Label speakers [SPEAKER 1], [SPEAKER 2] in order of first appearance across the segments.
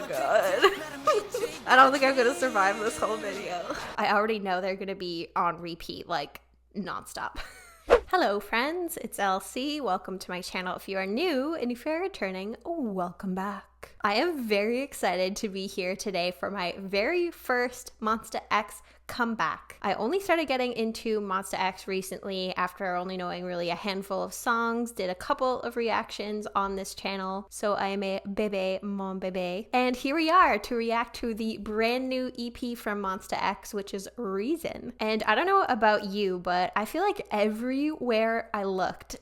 [SPEAKER 1] my god. I don't think I'm gonna survive this whole video. I already know they're gonna be on repeat, like, nonstop. Hello friends, it's LC. Welcome to my channel if you are new, and if you're returning, welcome back. I am very excited to be here today for my very first Monsta X comeback. I only started getting into Monsta X recently after only knowing really a handful of songs, did a couple of reactions on this channel, so I am a bébé, mon bébé. And here we are to react to the brand new EP from Monsta X, which is Reason. And I don't know about you, but I feel like everywhere I looked,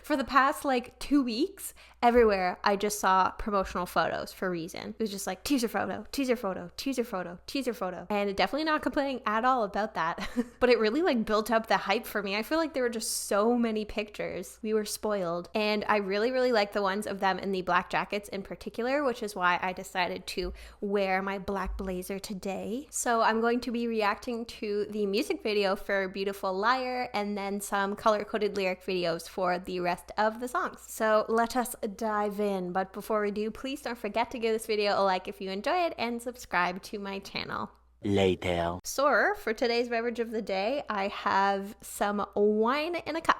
[SPEAKER 1] for the past like 2 weeks, everywhere I just saw promotional photos for Reason. It was just like teaser photo, teaser photo, teaser photo, teaser photo. And definitely not complaining at all about that. But it really like built up the hype for me. I feel like there were just so many pictures. We were spoiled. And I really like the ones of them in the black jackets in particular, which is why I decided to wear my black blazer today. So I'm going to be reacting to the music video for Beautiful Liar and then some color-coded lyric videos for the rest of the songs. So let us dive in, but before we do, please don't forget to give this video a like if you enjoy it and subscribe to my channel.
[SPEAKER 2] Later.
[SPEAKER 1] So for today's beverage of the day, I have some wine in a cup.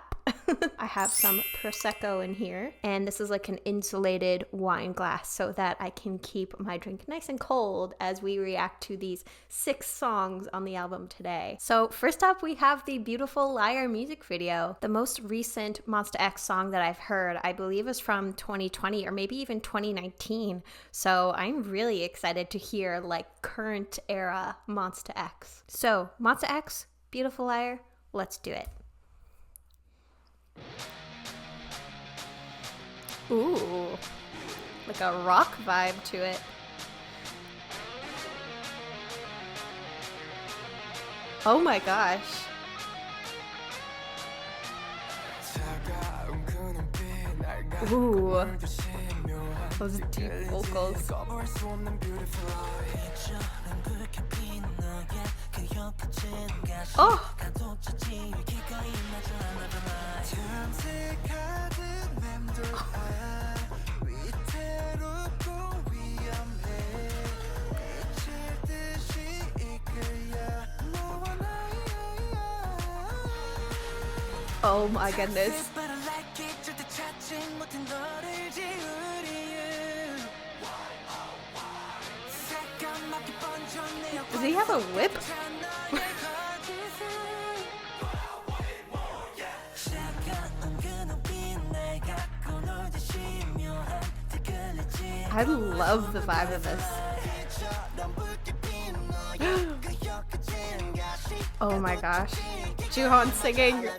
[SPEAKER 1] I have some Prosecco in here, and this is like an insulated wine glass so that I can keep my drink nice and cold as we react to these 6 songs on the album today. So first up, we have the Beautiful Liar music video. The most recent Monsta X song that I've heard, I believe, is from 2020 or maybe even 2019. So I'm really excited to hear like current era Monsta X. So Monsta X, Beautiful Liar, let's do it. Ooh, like a rock vibe to it. Oh my gosh. Ooh, those deep vocals. Oh! Oh my goodness. Does he have a whip? I love the vibe of this. Oh my gosh. Jooheon singing.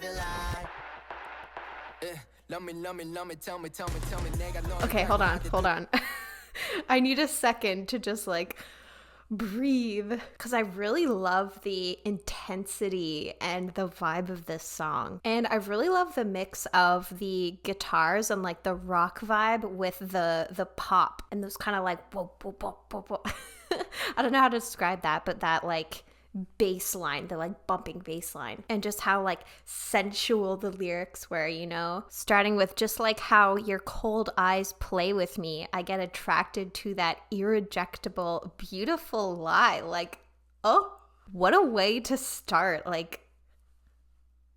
[SPEAKER 1] Okay, hold on. I need a second to just like breathe, because I really love the intensity and the vibe of this song, and I really love the mix of the guitars and like the rock vibe with the pop and those kind of like whoa, whoa, whoa, whoa, whoa. I don't know how to describe that, but that like bass line, the like bumping bass line, and just how like sensual the lyrics were, you know, starting with just like how your cold eyes play with me, I get attracted to that irrejectable beautiful lie. Like, oh, what a way to start. Like,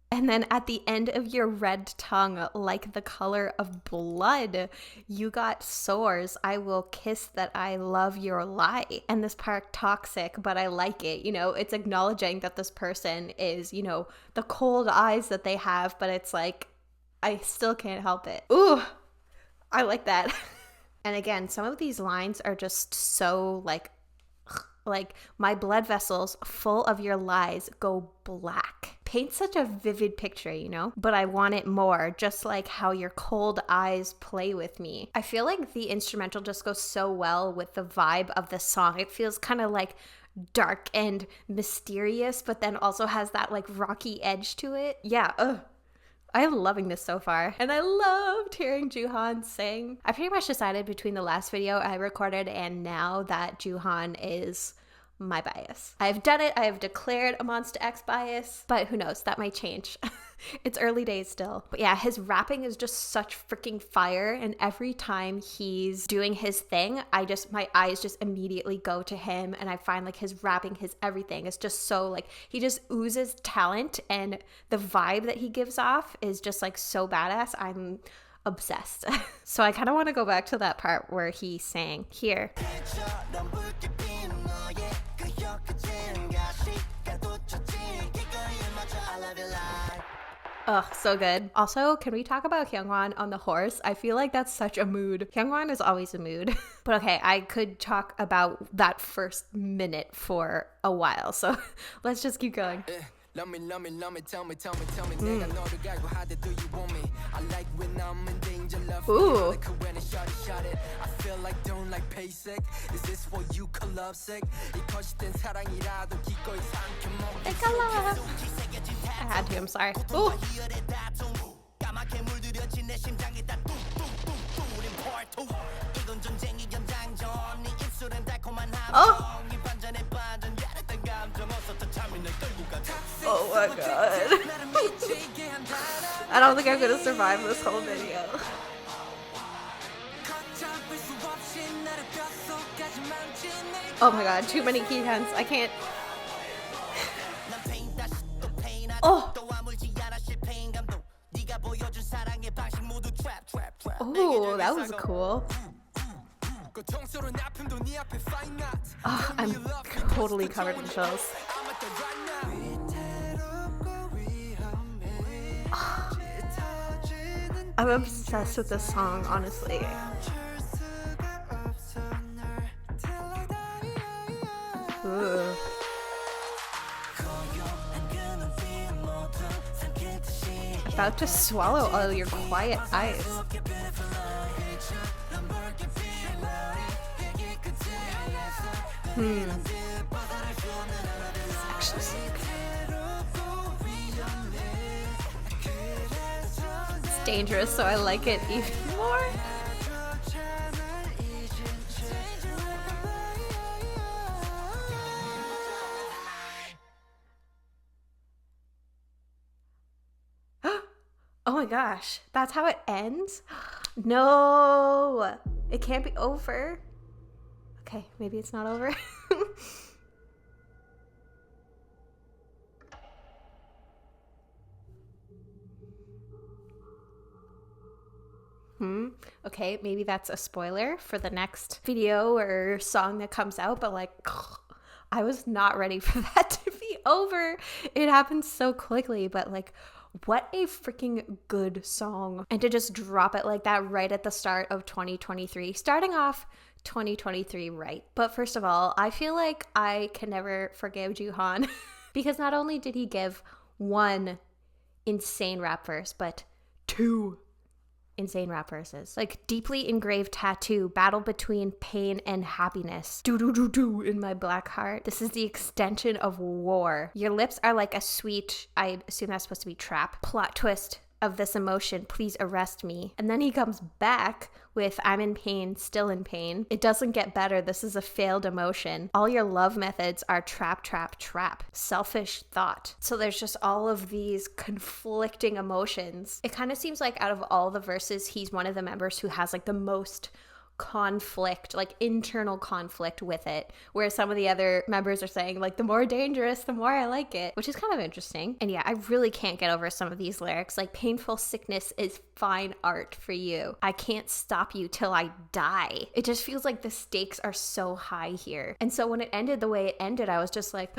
[SPEAKER 1] and then at the end of your red tongue, like the color of blood, you got sores. I will kiss that I love your lie. And this part, toxic, but I like it. You know, it's acknowledging that this person is, you know, the cold eyes that they have, but it's like, I still can't help it. Ooh, I like that. And again, some of these lines are just so like my blood vessels full of your lies go black. Paints such a vivid picture, you know, but I want it more, just like how your cold eyes play with me. I feel like the instrumental just goes so well with the vibe of the song. It feels kind of like dark and mysterious, but then also has that like rocky edge to it. Yeah, I'm loving this so far, and I loved hearing Jooheon sing. I pretty much decided between the last video I recorded and now that Jooheon is my bias. I've done it. I have declared a Monsta X bias, but who knows? That might change. It's early days still. But yeah, his rapping is just such freaking fire. And every time he's doing his thing, my eyes just immediately go to him. And I find like his rapping, his everything is just so like, he just oozes talent. And the vibe that he gives off is just like so badass. I'm obsessed. So I kind of want to go back to that part where he sang here. Ugh, so good. Also, can we talk about Hyungwon on the horse? I feel like that's such a mood. Hyungwon is always a mood. But okay, I could talk about that first minute for a while. So let's just keep going.
[SPEAKER 2] Love me, tell me, 내가 너를 갈고 하대, do you want me? I like when I'm in danger, love
[SPEAKER 1] Ooh.
[SPEAKER 2] me. When it's shot it. I feel like don't like basic. Is this what you call lovesick? 이 거짓된 사랑이라도 기꺼이 삼켜 먹는
[SPEAKER 1] I had to, I'm sorry. Ooh.
[SPEAKER 2] 까맣게 물들여진 내 심장이 다 뚜뚜뚜뚜린 part 2 이건 전쟁이 연장전 네 입술은 달콤한 함성 이 반전에 반전 야릇한 감정 어서 참이 널 끌고 가
[SPEAKER 1] Oh my god. I don't think I'm gonna survive this whole video. Oh my god, too many key hands. I can't. Oh. Oh, that was cool. Oh, I'm totally covered in chills. Oh, I'm obsessed with this song, honestly. Ooh. About to swallow all your quiet eyes. It's actually so good. It's dangerous, so I like it even more. Oh my gosh, that's how it ends? No, it can't be over. Okay, maybe it's not over. Okay, maybe that's a spoiler for the next video or song that comes out, but like, I was not ready for that to be over. It happened so quickly, but like, what a freaking good song. And to just drop it like that right at the start of 2023, starting off 2023 right. But first of all, I feel like I can never forgive Juhan because not only did he give one insane rap verse, but two insane rap verses. Like, deeply engraved tattoo, battle between pain and happiness. Do in my black heart. This is the extension of war. Your lips are like a sweet, I assume that's supposed to be trap, plot twist of this emotion, please arrest me. And then he comes back with I'm in pain, still in pain. It doesn't get better. This is a failed emotion. All your love methods are trap, trap, trap. Selfish thought. So there's just all of these conflicting emotions. It kind of seems like out of all the verses, he's one of the members who has like the most conflict, like internal conflict with it, whereas some of the other members are saying like the more dangerous the more I like it, which is kind of interesting. And yeah, I really can't get over some of these lyrics, like painful sickness is fine art for you, I can't stop you till I die. It just feels like the stakes are so high here. And so when it ended the way it ended, I was just like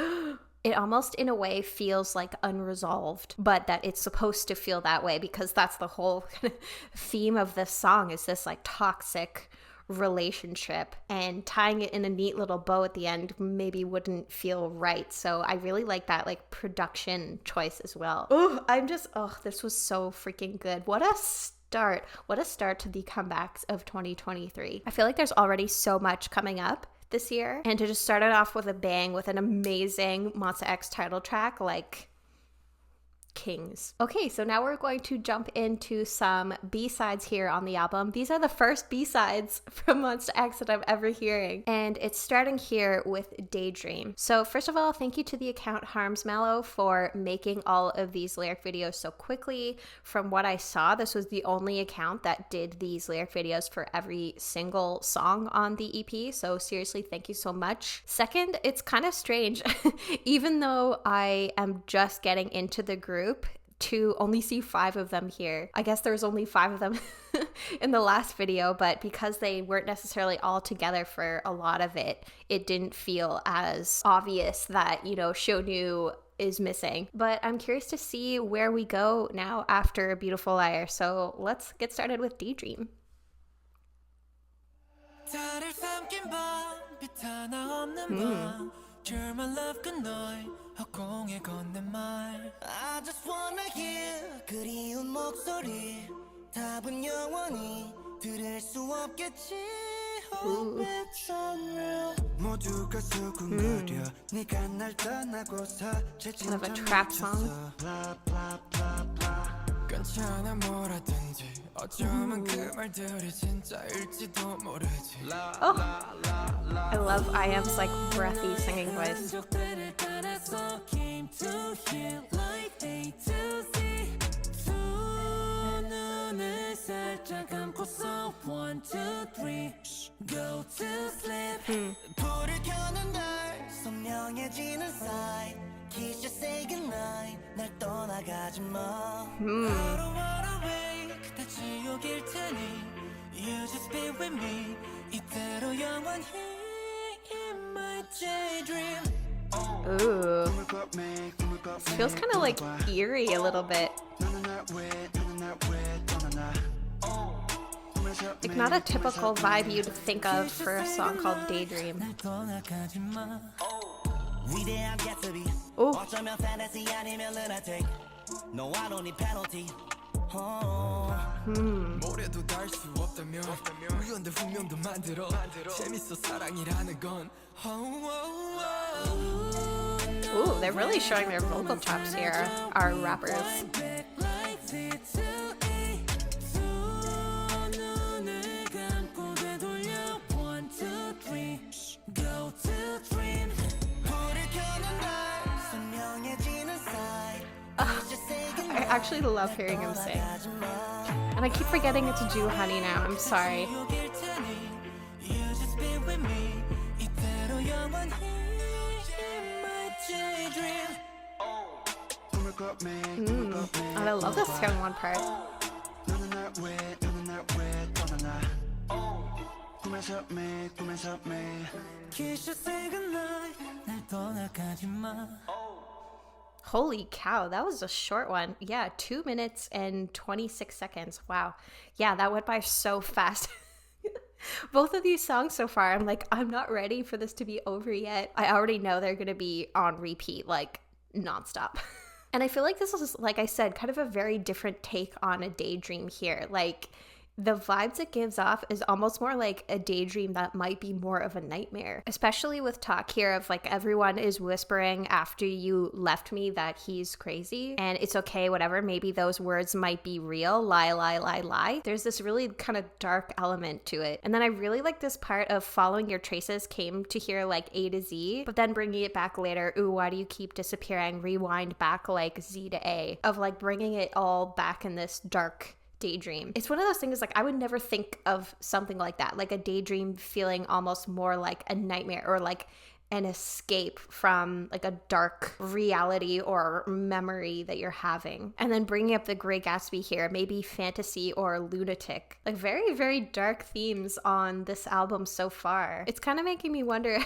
[SPEAKER 1] it almost in a way feels like unresolved, but that it's supposed to feel that way because that's the whole theme of this song, is this like toxic relationship, and tying it in a neat little bow at the end maybe wouldn't feel right. So I really like that like production choice as well. This was so freaking good. What a start to the comebacks of 2023. I feel like there's already so much coming up this year, and to just start it off with a bang with an amazing Monsta X title track, like, kings. Okay, so now we're going to jump into some B-sides here on the album. These are the first B-sides from Monsta X that I'm ever hearing, and it's starting here with Daydream. So first of all, thank you to the account Harms Mallow for making all of these lyric videos so quickly. From what I saw, this was the only account that did these lyric videos for every single song on the EP, so seriously, thank you so much. Second, it's kind of strange, even though I am just getting into the group, to only see 5 of them here. I guess there was only 5 of them in the last video, but because they weren't necessarily all together for a lot of it, it didn't feel as obvious that, you know, Shonu is missing. But I'm curious to see where we go now after Beautiful Liar, so let's get started with Daydream.
[SPEAKER 2] I just wanna hear 그리운 목소리 답은 영원히 들을 수 없겠지. Hope it's unreal. 모두가 수군거려 네가 날 떠나고서
[SPEAKER 1] Kind of a trap song.
[SPEAKER 2] 괜찮아 뭐라든지 어쩌면 그 말들이 진짜일지도 모르지.
[SPEAKER 1] Oh, I love IM's like breathy singing voice.
[SPEAKER 2] 불을 켜는 날 선명해지는 sign. Kiss you say goodnight. 날 떠나가지 마. I don't wanna wait. 그대 지옥일 테니. You just be with me. 이대로 영원히 in my daydream.
[SPEAKER 1] Ooh. This feels kind of like eerie a little bit. Like not a typical vibe you'd think of for a song called Daydream. Oh.
[SPEAKER 2] 어쩌면 fantasy 아니면 lunatic. No, I don't need penalty. 모래도 닿을 수 없다면 우연들 운명도 만들어 재밌어 사랑이라는 건.
[SPEAKER 1] Ooh, they're really showing their vocal chops here, our rappers. I actually love hearing him sing. And I keep forgetting it's Jew Honey now, I'm sorry. I love this second one part. Holy cow, that was a short one. Yeah, 2 minutes and 26 seconds. Wow. Yeah, that went by so fast. Both of these songs so far, I'm like, I'm not ready for this to be over yet. I already know they're gonna be on repeat, like, nonstop. And I feel like this is, like I said, kind of a very different take on a Daydream here. Like, the vibes it gives off is almost more like a daydream that might be more of a nightmare, especially with talk here of like everyone is whispering after you left me that he's crazy and it's okay, whatever, maybe those words might be real, lie, lie, lie, lie. There's this really kind of dark element to it. And then I really like this part of following your traces came to hear like A to Z, but then bringing it back later, ooh, why do you keep disappearing? Rewind back like Z to A, of like bringing it all back in this dark daydream. It's one of those things like I would never think of something like that, like a daydream feeling almost more like a nightmare or like an escape from like a dark reality or memory that you're having. And then bringing up the Great Gatsby here, maybe fantasy or lunatic, like very, very dark themes on this album so far. It's kind of making me wonder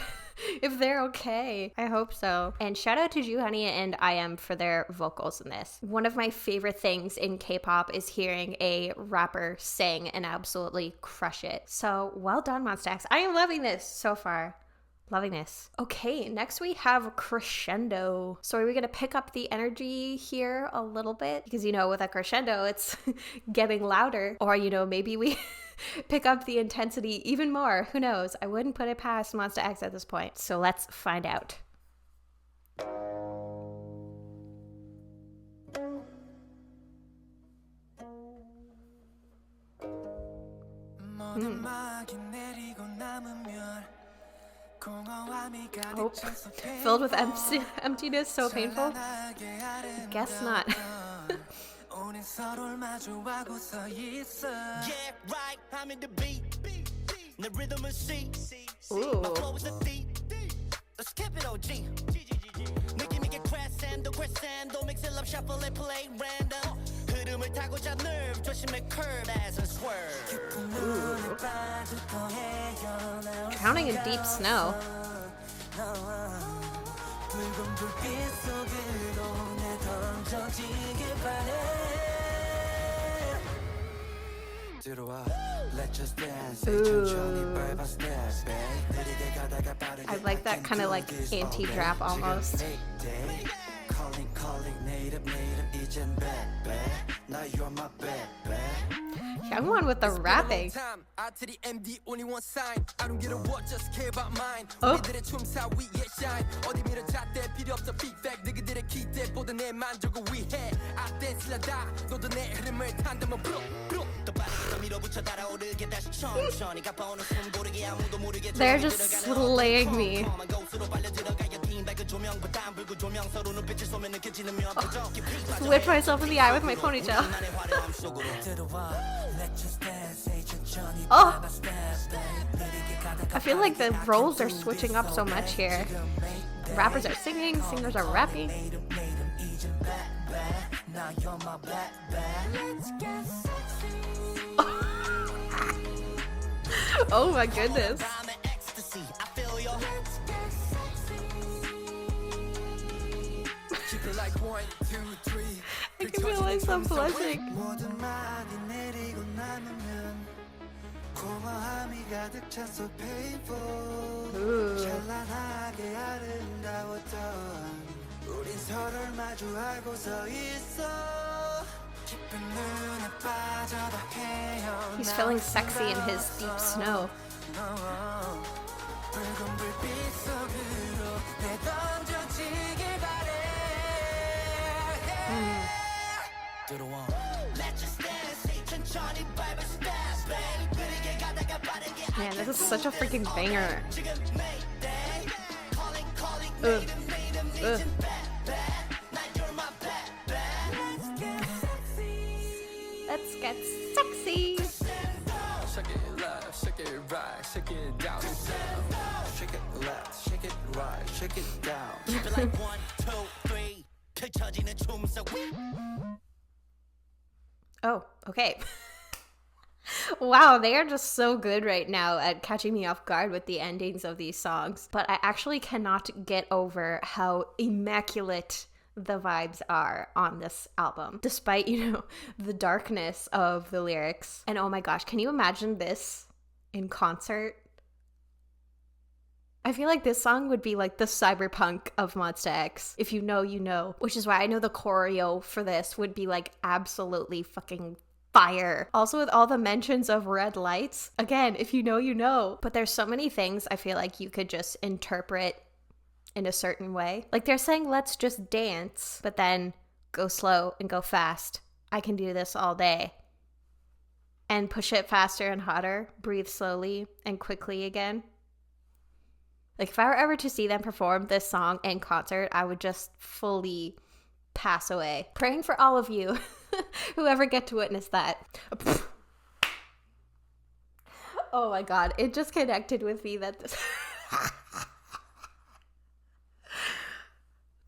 [SPEAKER 1] if they're okay. I hope so. And shout out to Juhani and IM for their vocals in this. One of my favorite things in K-pop is hearing a rapper sing and absolutely crush it. So well done, Monsta X. I am loving this so far. Loving this. Okay, next we have Crescendo. So are we gonna pick up the energy here a little bit? Because, you know, with a crescendo, it's getting louder. Or, you know, maybe we pick up the intensity even more. Who knows? I wouldn't put it past Monsta X at this point. So let's find out. Oh, filled with emptiness, so painful. Guess not. Ooh.
[SPEAKER 2] Let's keep it OG. Make it crescendo, mix it up, shuffle and play random. 흐름을 타고자 nerve, 조심해 curve as a swerve.
[SPEAKER 1] Drowning in deep snow. I like that kind of like anti-drap almost. Young one with the rapping. Oh. They're just slaying me. Just whip myself in the eye with my ponytail. Oh! I feel like the roles are switching up so much here. Rappers are singing, singers are rapping. Oh my goodness. I can feel myself blushing. Ooh. He's feeling sexy in his deep snow. Man, this is such a freaking banger. Ugh. Ugh. Let's get sexy.
[SPEAKER 3] Shake it left, shake it right, shake it down. Shake it left, shake it right, shake it down.
[SPEAKER 2] Keep it like 1, 2, 3. 펼쳐지는 춤속.
[SPEAKER 1] Oh, okay. Wow, they are just so good right now at catching me off guard with the endings of these songs. But I actually cannot get over how immaculate the vibes are on this album, despite, the darkness of the lyrics. And oh my gosh, can you imagine this in concert? I feel like this song would be like the cyberpunk of Monsta X. If you know, you know. Which is why I know the choreo for this would be like absolutely fucking fire. Also with all the mentions of red lights. Again, if you know, you know. But there's so many things I feel like you could just interpret in a certain way. Like they're saying, let's just dance, but then go slow and go fast. I can do this all day. And push it faster and hotter. Breathe slowly and quickly again. Like if I were ever to see them perform this song in concert, I would just fully pass away. Praying for all of you who ever get to witness that. Oh my god, it just connected with me that this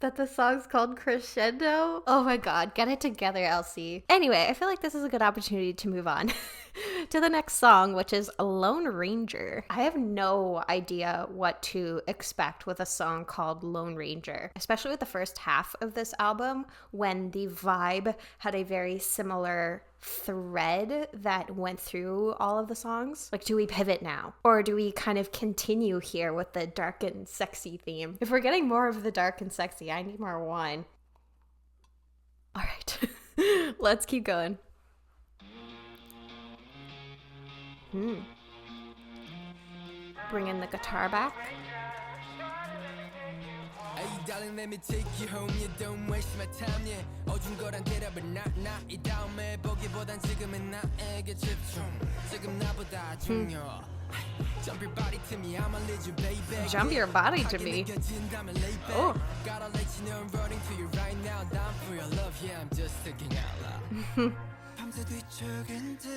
[SPEAKER 1] that the song's called Crescendo. Oh my god, get it together, Elsie. Anyway, I feel like this is a good opportunity to move on to the next song, which is Lone Ranger. I have no idea what to expect with a song called Lone Ranger, especially with the first half of this album when the vibe had a very similar thread that went through all of the songs. Like, do we pivot now? Or do we kind of continue here with the dark and sexy theme? If we're getting more of the dark and sexy, I need more wine. All right, let's keep going. Bring in the guitar back.
[SPEAKER 3] Hey Darling, let me take you home. You don't waste my time. Yeah, 어중거란 대답은 나 이 다음에 보기보단 지금은 나에게 집중. 지금 나보다 중요. Jump your body to me, I'ma lead you, baby.
[SPEAKER 1] Jump your body to me. Oh.
[SPEAKER 3] Gotta let you know I'm running to you right now. Down for your love, yeah, I'm just thinking out loud. 밤새 뒤척인 듯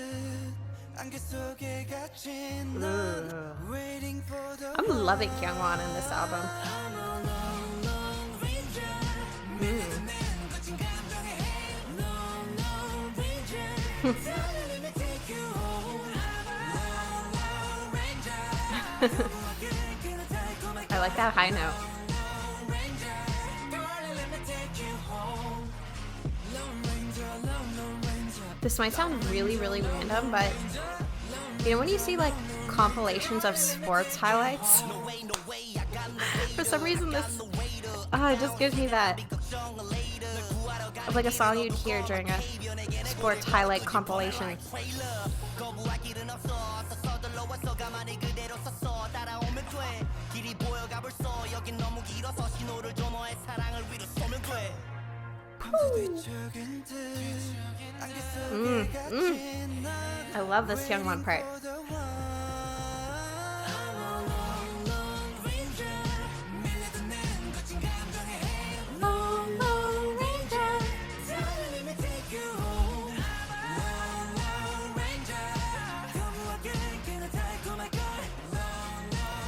[SPEAKER 3] 안개 속에 갇힌 넌 waiting for the
[SPEAKER 1] I'm loving Kyungwon in this album. I like that high note. This might sound really, really random, but you know when you see like compilations of sports highlights? For some reason this it just gives me that of like a song you'd hear during a sports highlight compilation. I love this Youngwon part.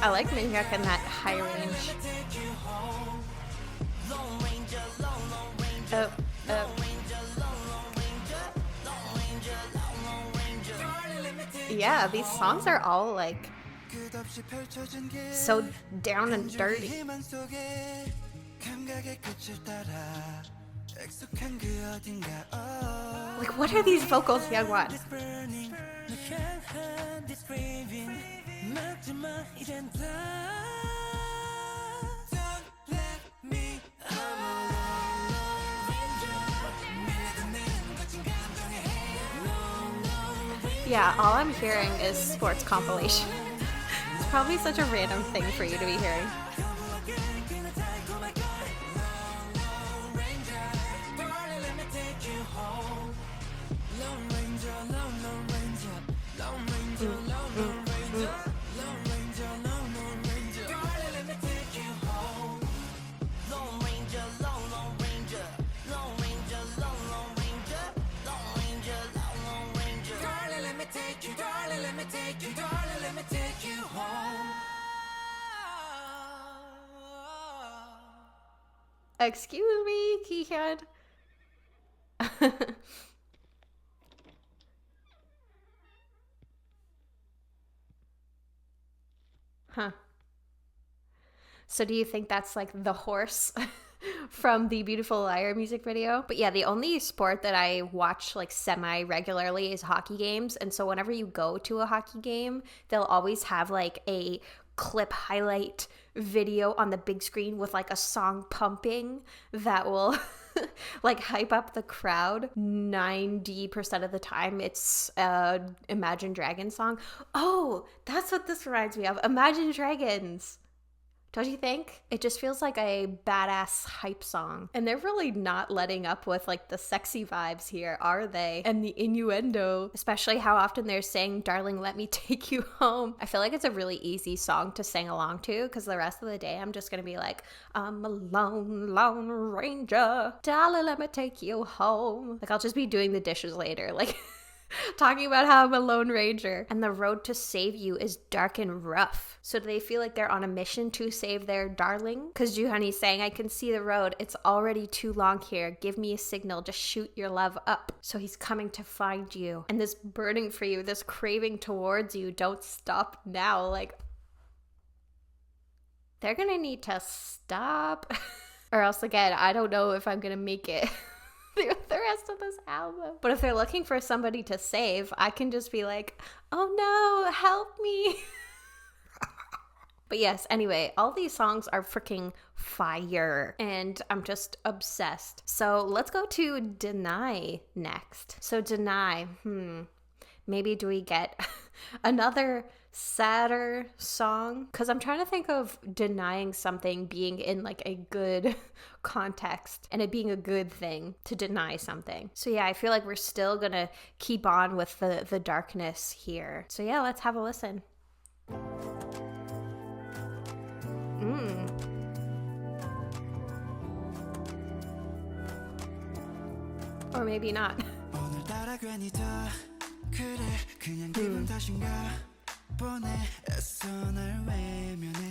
[SPEAKER 1] I like Minhyuk in that high range. Oh. Yeah, these songs are all like so down and dirty. Like, what are these vocals, Youngwon? Yeah, all I'm hearing is sports compilation. It's probably such a random thing for you to be hearing. Excuse me, Kihyun. Huh. So do you think that's like the horse from the Beautiful Liar music video? But yeah, the only sport that I watch like semi-regularly is hockey games. And so whenever you go to a hockey game, they'll always have like a clip highlight video on the big screen with like a song pumping that will like hype up the crowd. 90% of the time it's Imagine Dragons song. Oh, that's what this reminds me of. Imagine Dragons. Don't you think? It just feels like a badass hype song. And they're really not letting up with like the sexy vibes here, are they? And the innuendo, especially how often they're saying, "Darling, let me take you home." I feel like it's a really easy song to sing along to because the rest of the day I'm just gonna be like, "I'm a lone ranger. Darling, let me take you home." Like I'll just be doing the dishes later. Like talking about how I'm a lone ranger. And the road to save you is dark and rough. So do they feel like they're on a mission to save their darling? Because Joohoney's saying, "I can see the road. It's already too long here. Give me a signal. Just shoot your love up." So he's coming to find you. And this burning for you, this craving towards you, don't stop now. Like, they're gonna need to stop. Or else, again, I don't know if I'm gonna make it the rest of this album. But if they're looking for somebody to save, I can just be like, "Oh no, help me." But yes, anyway, all these songs are freaking fire and I'm just obsessed. So let's go to Deny next. So Deny, maybe do we get another sadder song, because I'm trying to think of denying something being in like a good context and it being a good thing to deny something. So yeah, I feel like we're still gonna keep on with the darkness here. So yeah, let's have a listen. Or maybe not.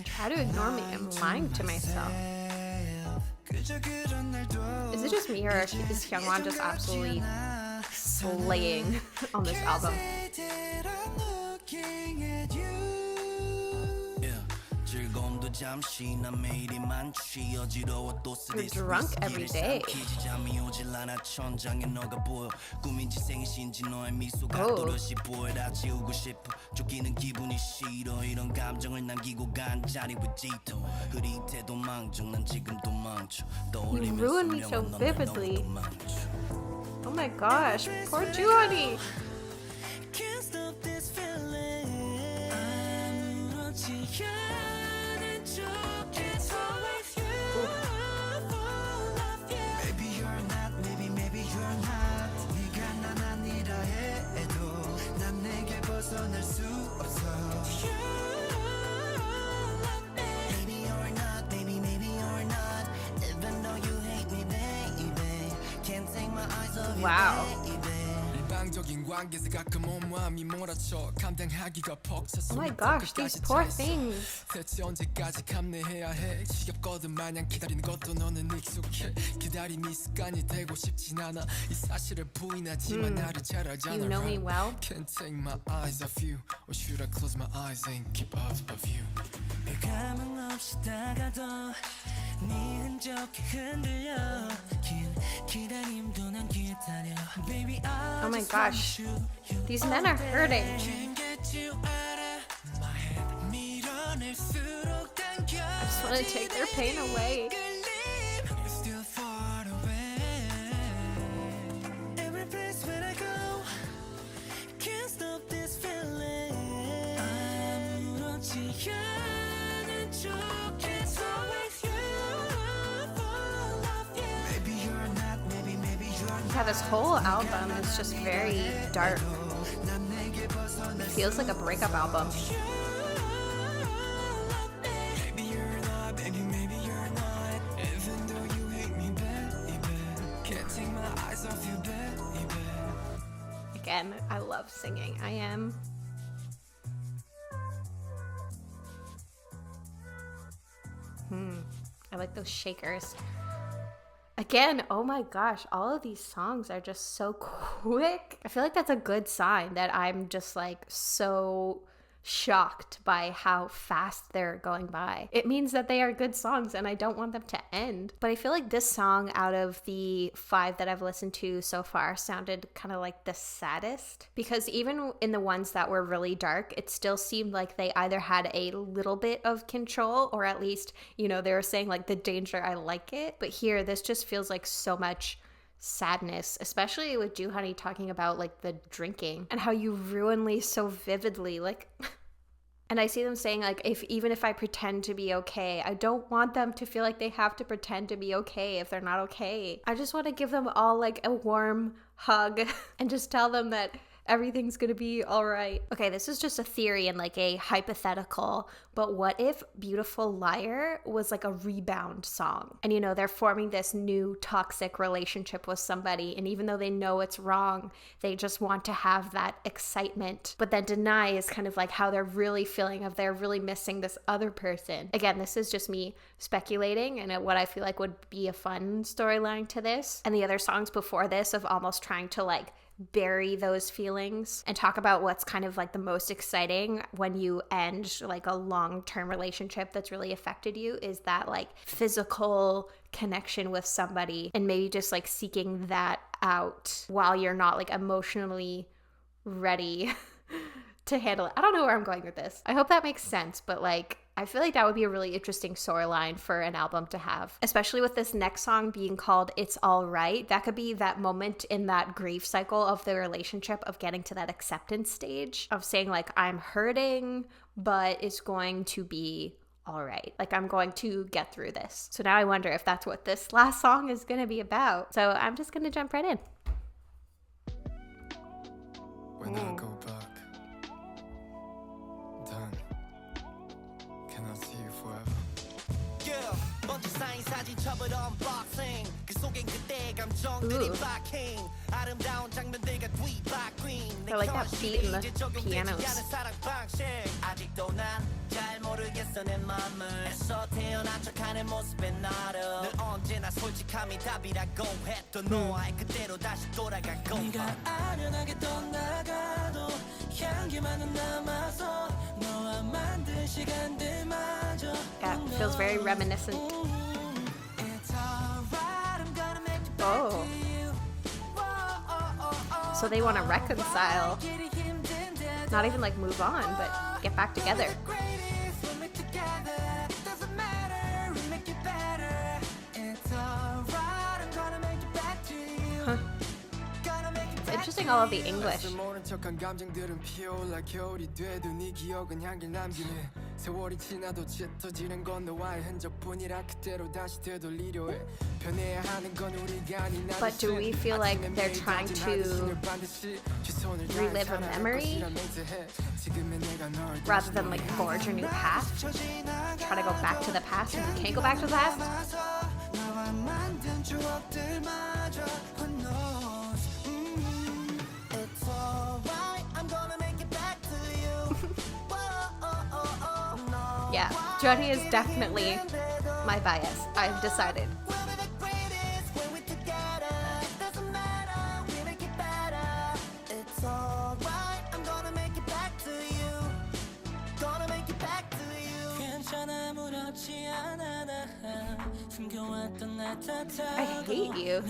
[SPEAKER 1] Try to ignore me. I'm lying to myself. Is it just me, or is Hyungwon just absolutely slaying on this album? You're drunk every day. You ruined me so vividly. Oh my gosh, poor Juhani. Wow. Oh my gosh, these poor things. You know me well.
[SPEAKER 3] Can't take my eyes off you, or should I close my eyes and keep off of you?
[SPEAKER 1] Oh my gosh, these men are hurting. I just want to take their pain away. Yeah, this whole album is just very dark. It feels like a breakup album. Again, I love singing. I am. I like those shakers. Again, oh my gosh, all of these songs are just so quick. I feel like that's a good sign that I'm just like so shocked by how fast they're going by. It means that they are good songs and I don't want them to end. But I feel like this song out of the 5 that I've listened to so far sounded kind of like the saddest, because even in the ones that were really dark, it still seemed like they either had a little bit of control, or at least, you know, they were saying like the danger, I like it. But here, this just feels like so much sadness, especially with Juhani talking about like the drinking and how you ruin me so vividly, like and I see them saying like, even if I pretend to be okay, I don't want them to feel like they have to pretend to be okay if they're not okay. I just want to give them all like a warm hug and just tell them that everything's gonna be all right. Okay, this is just a theory and like a hypothetical, but what if Beautiful Liar was like a rebound song? And you know, they're forming this new toxic relationship with somebody, and even though they know it's wrong, they just want to have that excitement. But then Deny is kind of like how they're really feeling, of they're really missing this other person. Again, this is just me speculating and what I feel like would be a fun storyline to this. And the other songs before this of almost trying to like bury those feelings and talk about what's kind of like the most exciting when you end like a long-term relationship that's really affected you, is that like physical connection with somebody, and maybe just like seeking that out while you're not like emotionally ready to handle it. I don't know where I'm going with this. I hope that makes sense, but like, I feel like that would be a really interesting storyline for an album to have, especially with this next song being called It's All Right. That could be that moment in that grief cycle of the relationship of getting to that acceptance stage of saying like, I'm hurting, but it's going to be all right. Like, I'm going to get through this. So now I wonder if that's what this last song is going to be about. So I'm just going to jump right in.
[SPEAKER 3] When I go back, then can I see you forever?
[SPEAKER 2] Yeah, 먼저 쌓인 사진 첩을 unboxing. 그 속엔 그때 감정들이 박힌 아름다운 장면들과 뒤바뀐.
[SPEAKER 1] I like that beat in the pianos.
[SPEAKER 2] 아직도 난 잘 모르겠어 내 맘을. 애써 태어난 척하는 모습에 나를. 늘 언제나 솔직함이 답이라고 했던 너와의 그대로 다시 돌아가고. 네가 아련하게 떠나가도 향기만은 남아서 너와 만든 시간들마저.
[SPEAKER 1] Yeah, it feels very reminiscent. Oh. So they want to reconcile. Not even like move on, but get back together. Huh. It's interesting, all of the English.
[SPEAKER 3] 세월이 지나도 짙어지는 건 너와의 흔적뿐이라 그대로 다시 되돌리려 해 변해야 하는 건 우리가 아닌 나도.
[SPEAKER 1] But do we feel like they're trying to relive a memory rather than like forge a new path? Try to go back to the past and you can't go back to the past? Yeah, Johnny is definitely my bias. I've decided. I hate you.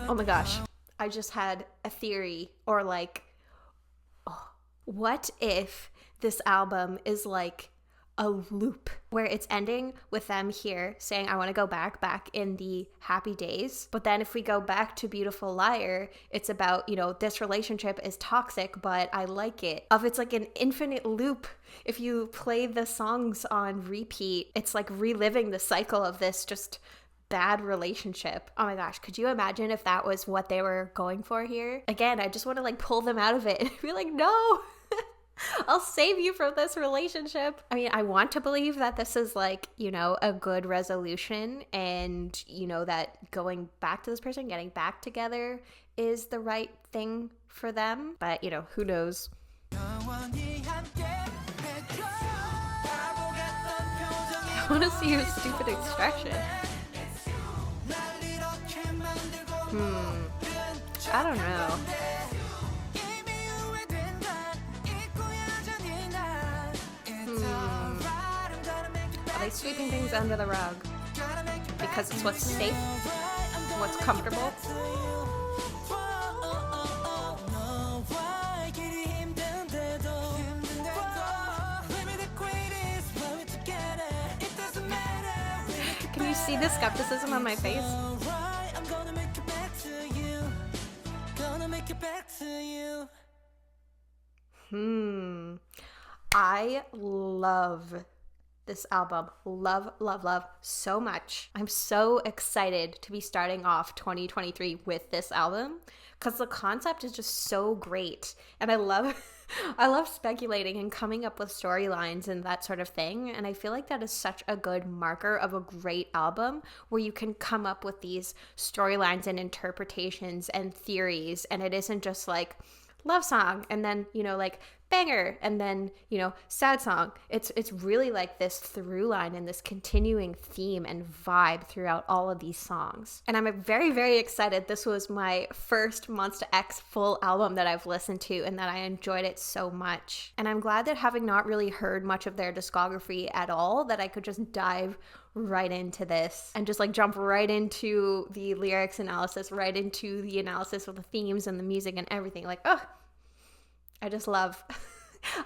[SPEAKER 1] Oh my gosh. I just had a theory, or like, what if this album is like a loop where it's ending with them here saying, I want to go back in the happy days. But then if we go back to Beautiful Liar, it's about, you know, this relationship is toxic, but I like it. It's like an infinite loop. If you play the songs on repeat, it's like reliving the cycle of this just bad relationship. Oh my gosh, could you imagine if that was what they were going for here? Again, I just want to like pull them out of it and be like, no. I'll save you from this relationship. I mean, I want to believe that this is like, you know, a good resolution and, you know, that going back to this person, getting back together is the right thing for them. But, you know, who knows? I want to see your stupid expression. I don't know. Are they sweeping things under the rug because it's what's safe, what's comfortable? Can you see the skepticism on my face? I love this album. Love so much. I'm so excited to be starting off 2023 with this album because the concept is just so great. And I love speculating and coming up with storylines and that sort of thing. And I feel like that is such a good marker of a great album where you can come up with these storylines and interpretations and theories. And it isn't just like love song and then, you know, like banger, and then, you know, sad song. It's really like this through line and this continuing theme and vibe throughout all of these songs. And I'm very, very excited. This was my first Monsta X full album that I've listened to, and that I enjoyed it so much. And I'm glad that, having not really heard much of their discography at all, that I could just dive right into this and just like jump right into the lyrics analysis, right into the analysis of the themes and the music and everything. Like, oh, I just love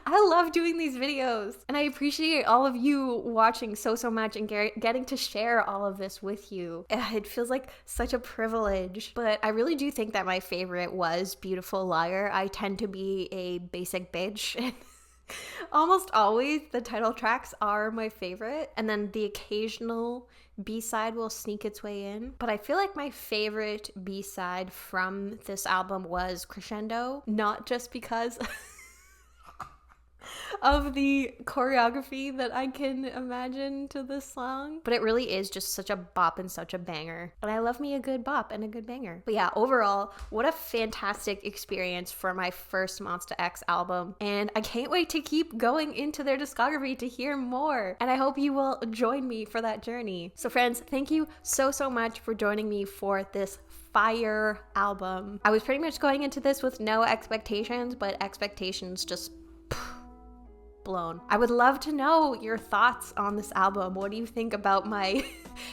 [SPEAKER 1] I love doing these videos, and I appreciate all of you watching so much and getting to share all of this with you. It feels like such a privilege, but I really do think that my favorite was Beautiful Liar. I tend to be a basic bitch, and almost always the title tracks are my favorite, and then the occasional B-side will sneak its way in. But I feel like my favorite B-side from this album was Crescendo, not just because of the choreography that I can imagine to this song, but it really is just such a bop and such a banger. And I love me a good bop and a good banger. But yeah, overall, what a fantastic experience for my first Monsta X album, and I can't wait to keep going into their discography to hear more, and I hope you will join me for that journey. So friends, thank you so much for joining me for this fire album. I was pretty much going into this with no expectations, but expectations just blown. I would love to know your thoughts on this album. What do you think about my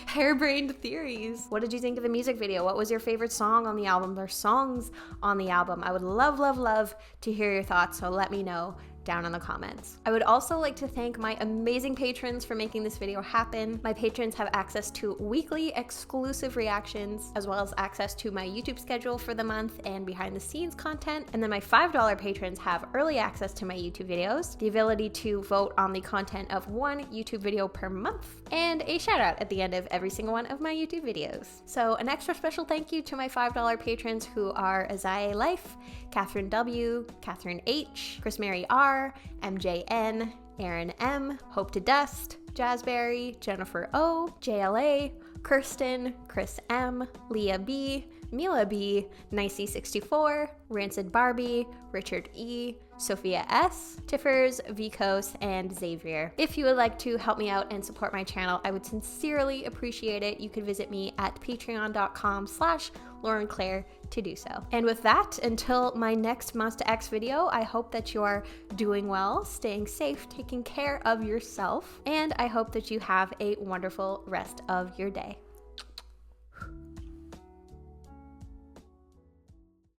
[SPEAKER 1] harebrained theories? What did you think of the music video? What was your favorite song on the album or songs on the album? I would love to hear your thoughts, so let me know down in the comments. I would also like to thank my amazing patrons for making this video happen. My patrons have access to weekly exclusive reactions, as well as access to my YouTube schedule for the month and behind the scenes content. And then my $5 patrons have early access to my YouTube videos, the ability to vote on the content of one YouTube video per month, and a shout out at the end of every single one of my YouTube videos. So an extra special thank you to my $5 patrons, who are Azaye Life, Catherine W, Catherine H, Chris Mary R, MJN, Aaron M, Hope to Dust, Jazzberry, Jennifer O, JLA, Kirsten, Chris M, Leah B, Mila B, Nicey64, Rancid Barbie, Richard E, Sophia S, Tiffers, Vicos, and Xavier. If you would like to help me out and support my channel, I would sincerely appreciate it. You could visit me at patreon.com/laurenclair to do so. And with that, until my next Monsta X video, I hope that you are doing well, staying safe, taking care of yourself, and I hope that you have a wonderful rest of your day.